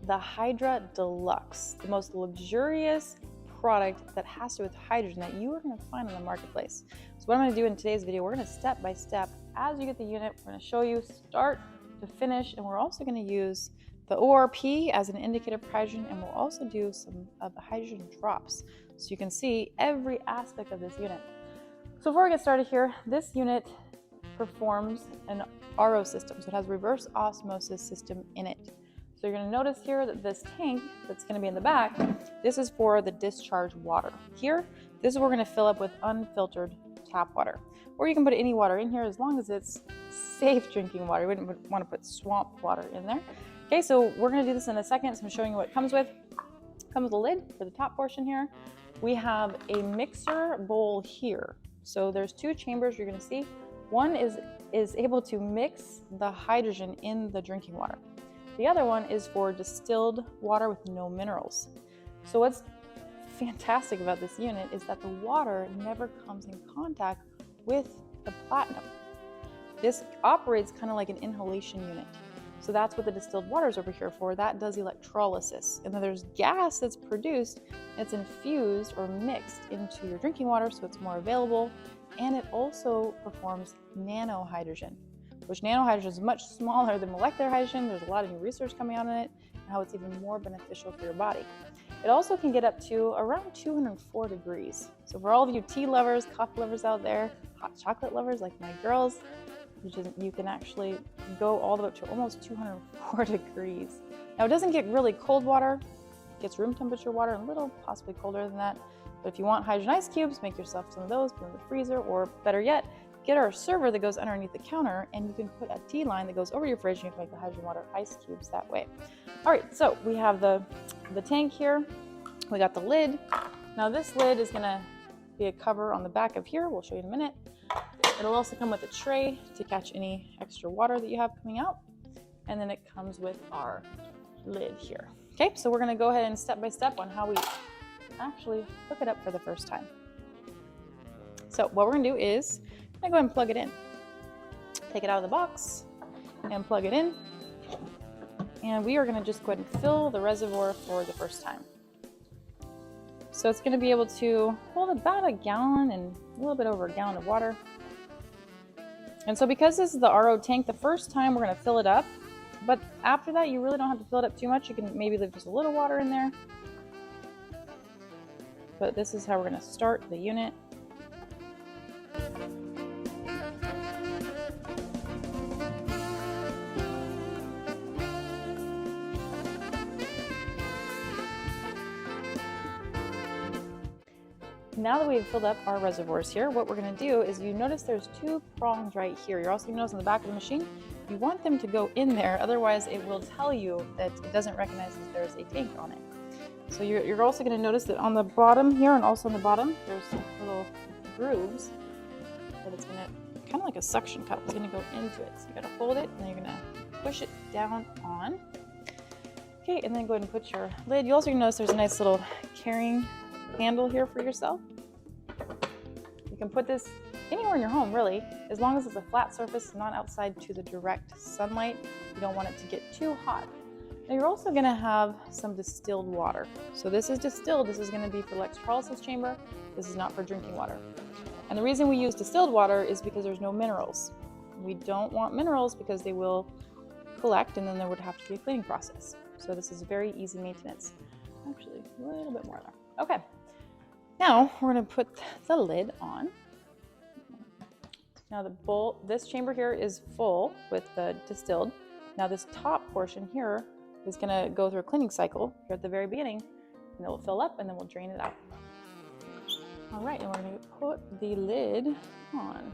the Hydra Deluxe, the most luxurious product that has to do with hydrogen that you are going to find on the marketplace. So what I'm going to do in today's video, we're going to step by step, as you get the unit, we're going to show you start to finish, and we're also going to use the ORP as an indicator for hydrogen, and we'll also do some of the hydrogen drops so you can see every aspect of this unit. So before we get started here, this unit performs an RO system, so it has reverse osmosis system in it. So you're going to notice here that this tank that's going to be in the back, this is for the discharge water. Here, this is what we're going to fill up with unfiltered tap water. Or you can put any water in here as long as it's safe drinking water. You wouldn't want to put swamp water in there. Okay, so we're going to do this in a second. So I'm showing you what it comes with. It comes with a lid for the top portion here. We have a mixer bowl here. So there's two chambers you're going to see. One is able to mix the hydrogen in the drinking water. The other one is for distilled water with no minerals. So what's fantastic about this unit is that the water never comes in contact with the platinum. This operates kind of like an inhalation unit. So that's what the distilled water is over here for. That does electrolysis. And then there's gas that's produced, and it's infused or mixed into your drinking water so it's more available. And it also performs nano hydrogen, which nano hydrogen is much smaller than molecular hydrogen. There's a lot of new research coming out on it and how it's even more beneficial for your body. It also can get up to around 204 degrees. So for all of you tea lovers, coffee lovers out there, hot chocolate lovers like my girls, you can actually go all the way up to almost 204 degrees. Now it doesn't get really cold water. It gets room temperature water, a little possibly colder than that. But if you want hydrogen ice cubes, make yourself some of those, put them in the freezer, or better yet, get our server that goes underneath the counter, and you can put a T line that goes over your fridge and you can make the hydrogen water ice cubes that way. All right, so we have the tank here. We got the lid. Now this lid is gonna be a cover on the back of here. We'll show you in a minute. It'll also come with a tray to catch any extra water that you have coming out. And then it comes with our lid here. Okay, so we're gonna go ahead and step by step on how we actually hook it up for the first time. So what we're gonna do is, I'm gonna go ahead and plug it in. Take it out of the box and plug it in. And we are gonna just go ahead and fill the reservoir for the first time. So it's gonna be able to hold about a gallon and a little bit over a gallon of water. And so because this is the RO tank, the first time we're gonna fill it up, but after that you really don't have to fill it up too much. You can maybe leave just a little water in there. But this is how we're gonna start the unit. Now that we've filled up our reservoirs here, what we're going to do is, you notice there's two prongs right here. You're also going to notice on the back of the machine, you want them to go in there, otherwise it will tell you that it doesn't recognize that there's a tank on it. So you're also going to notice that on the bottom here and also on the bottom, there's little grooves that it's going to, kind of like a suction cup, it's going to go into it. So you got to hold it and then you're going to push it down on. Okay, and then go ahead and put your lid. You also notice there's a nice little carrying handle here for yourself. You can put this anywhere in your home, really, as long as it's a flat surface, not outside to the direct sunlight. You don't want it to get too hot. Now you're also going to have some distilled water. So this is distilled. This is going to be for electrolysis chamber. This is not for drinking water. And the reason we use distilled water is because there's no minerals. We don't want minerals because they will collect and then there would have to be a cleaning process. So this is very easy maintenance. Actually, a little bit more there. Okay. Now we're going to put the lid on. Now this chamber here is full with the distilled. Now this top portion here is going to go through a cleaning cycle here at the very beginning, and it will fill up and then we'll drain it out. All right, and we're going to put the lid on.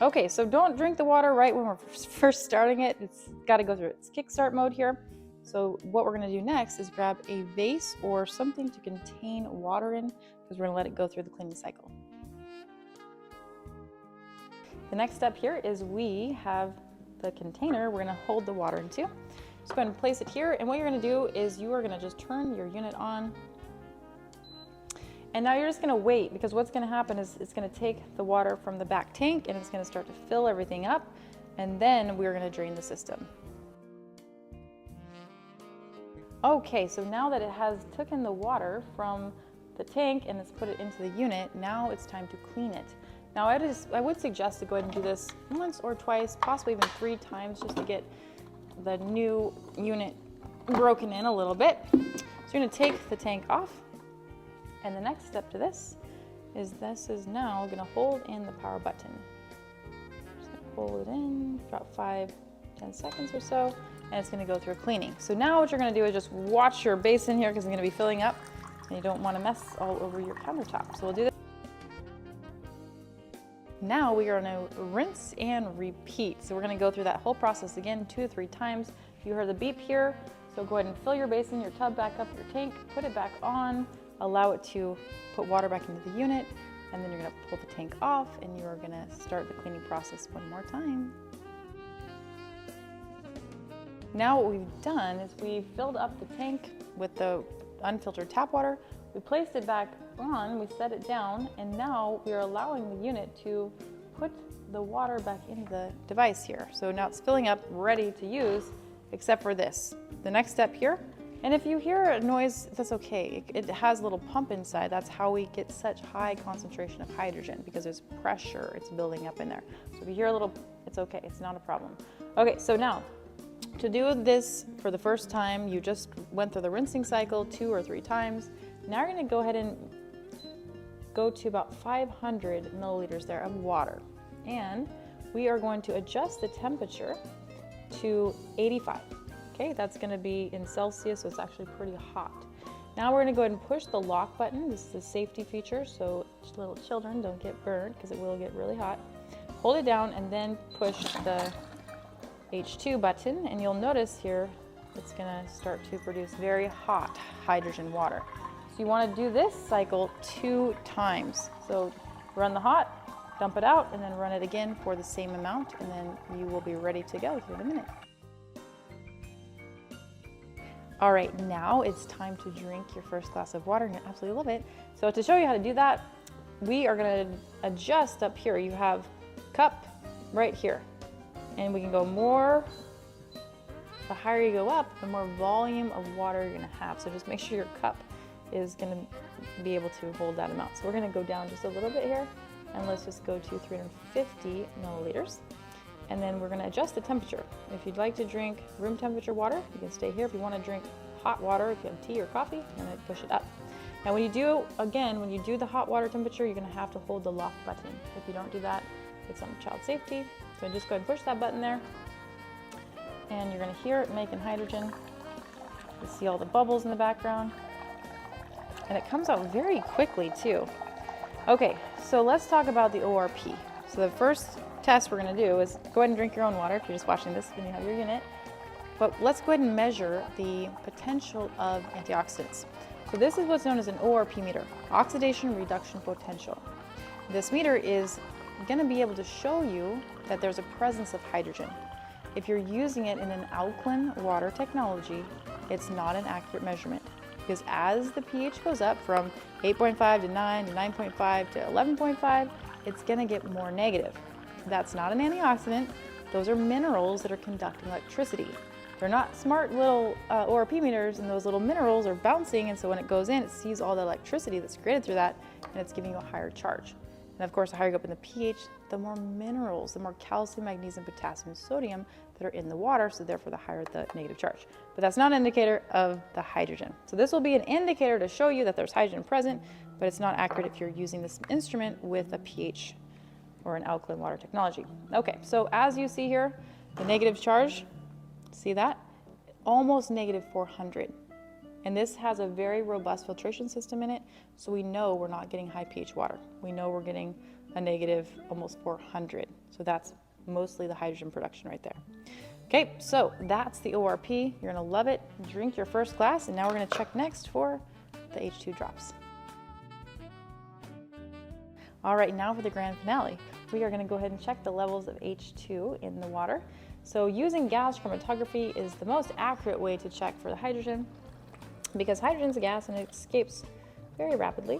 Okay, so don't drink the water right when we're first starting it. It's got to go through its kickstart mode here. So what we're going to do next is grab a vase or something to contain water in, because we're going to let it go through the cleaning cycle. The next step here is we have the container we're going to hold the water into. Just go ahead and place it here, and what you're going to do is you are going to just turn your unit on. And now you're just going to wait, because what's going to happen is it's going to take the water from the back tank and it's going to start to fill everything up, and then we're going to drain the system. Okay, so now that it has taken the water from the tank and it's put it into the unit, now it's time to clean it. Now I would suggest to go ahead and do this once or twice, possibly even 3 times, just to get the new unit broken in a little bit. So you're going to take the tank off, and the next step to this is now going to hold in the power button. Just going to hold it in for about 5-10 seconds or so, and it's going to go through cleaning. So now what you're going to do is just watch your basin here, because it's going to be filling up, and you don't want to mess all over your countertop. So we'll do that. Now we are going to rinse and repeat. So we're going to go through that whole process again 2 to 3 times. You heard the beep here, so go ahead and fill your basin, your tub back up, your tank, put it back on, allow it to put water back into the unit, and then you're going to pull the tank off, and you're going to start the cleaning process one more time. Now what we've done is we've filled up the tank with the unfiltered tap water. We placed it back on, we set it down, and now we are allowing the unit to put the water back in the device here. So now it's filling up, ready to use, except for this. The next step here, and if you hear a noise, that's okay. It has a little pump inside. That's how we get such high concentration of hydrogen, because there's pressure, it's building up in there. So if you hear a little, it's okay, it's not a problem. Okay, so now, to do this for the first time, you just went through the rinsing cycle 2 or 3 times. Now you're going to go ahead and go to about 500 milliliters there of water. And we are going to adjust the temperature to 85. Okay, that's going to be in Celsius, so it's actually pretty hot. Now we're going to go ahead and push the lock button. This is a safety feature, so little children don't get burned, because it will get really hot. Hold it down and then push the H2 button, and you'll notice here it's going to start to produce very hot hydrogen water. So you want to do this cycle 2 times. So run the hot, dump it out, and then run it again for the same amount, and then you will be ready to go here in a minute. All right, now it's time to drink your first glass of water, and you'll absolutely love it. So to show you how to do that, we are going to adjust up here. You have cup right here, and we can go more. The higher you go up, the more volume of water you're going to have. So just make sure your cup is going to be able to hold that amount. So we're going to go down just a little bit here, and let's just go to 350 milliliters. And then we're going to adjust the temperature. If you'd like to drink room temperature water, you can stay here. If you want to drink hot water, if you have tea or coffee, you're going to push it up. And when you do, again, when you do the hot water temperature, you're going to have to hold the lock button. If you don't do that, it's on child safety. So just go ahead and push that button there, and you're going to hear it making hydrogen. You see all the bubbles in the background, and it comes out very quickly too. Okay, so let's talk about the ORP. So the first test we're going to do is go ahead and drink your own water if you're just watching this when you have your unit. But let's go ahead and measure the potential of antioxidants. So this is what's known as an ORP meter, oxidation reduction potential. This meter is going to be able to show you that there's a presence of hydrogen. If you're using it in an alkaline water technology, it's not an accurate measurement, because as the pH goes up from 8.5 to 9 to 9.5 to 11.5, it's going to get more negative. That's not an antioxidant. Those are minerals that are conducting electricity. They're not smart little ORP meters, and those little minerals are bouncing, and so when it goes in, it sees all the electricity that's created through that, and it's giving you a higher charge. And of course, the higher you go up in the pH, the more minerals, the more calcium, magnesium, potassium, sodium that are in the water, so therefore the higher the negative charge. But that's not an indicator of the hydrogen. So this will be an indicator to show you that there's hydrogen present, but it's not accurate if you're using this instrument with a pH or an alkaline water technology. Okay, so as you see here, the negative charge, see that? Almost negative 400. And this has a very robust filtration system in it, so we know we're not getting high pH water. We know we're getting a negative almost 400. So that's mostly the hydrogen production right there. Okay, so that's the ORP. You're gonna love it. Drink your first glass, and now we're gonna check next for the H2 drops. All right, now for the grand finale. We are gonna go ahead and check the levels of H2 in the water. So using gas chromatography is the most accurate way to check for the hydrogen, because hydrogen's a gas and it escapes very rapidly.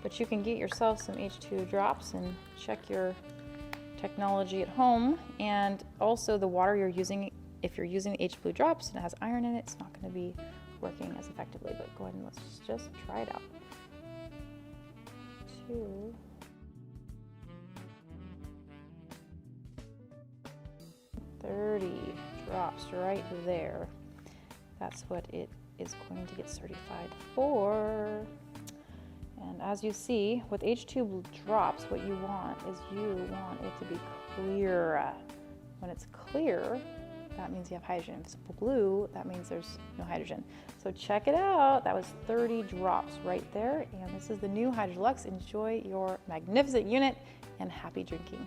But you can get yourself some H2 drops and check your technology at home. And also the water you're using, if you're using the H blue drops and it has iron in it, it's not going to be working as effectively, but go ahead and let's just try it out. 2. $30 drops right there. That's what it is going to get certified for. And as you see, with H2 drops, what you want is you want it to be clear. When it's clear, that means you have hydrogen. If it's blue, that means there's no hydrogen. So check it out. That was 30 drops right there. And this is the new Hydra Deluxe. Enjoy your magnificent unit and happy drinking.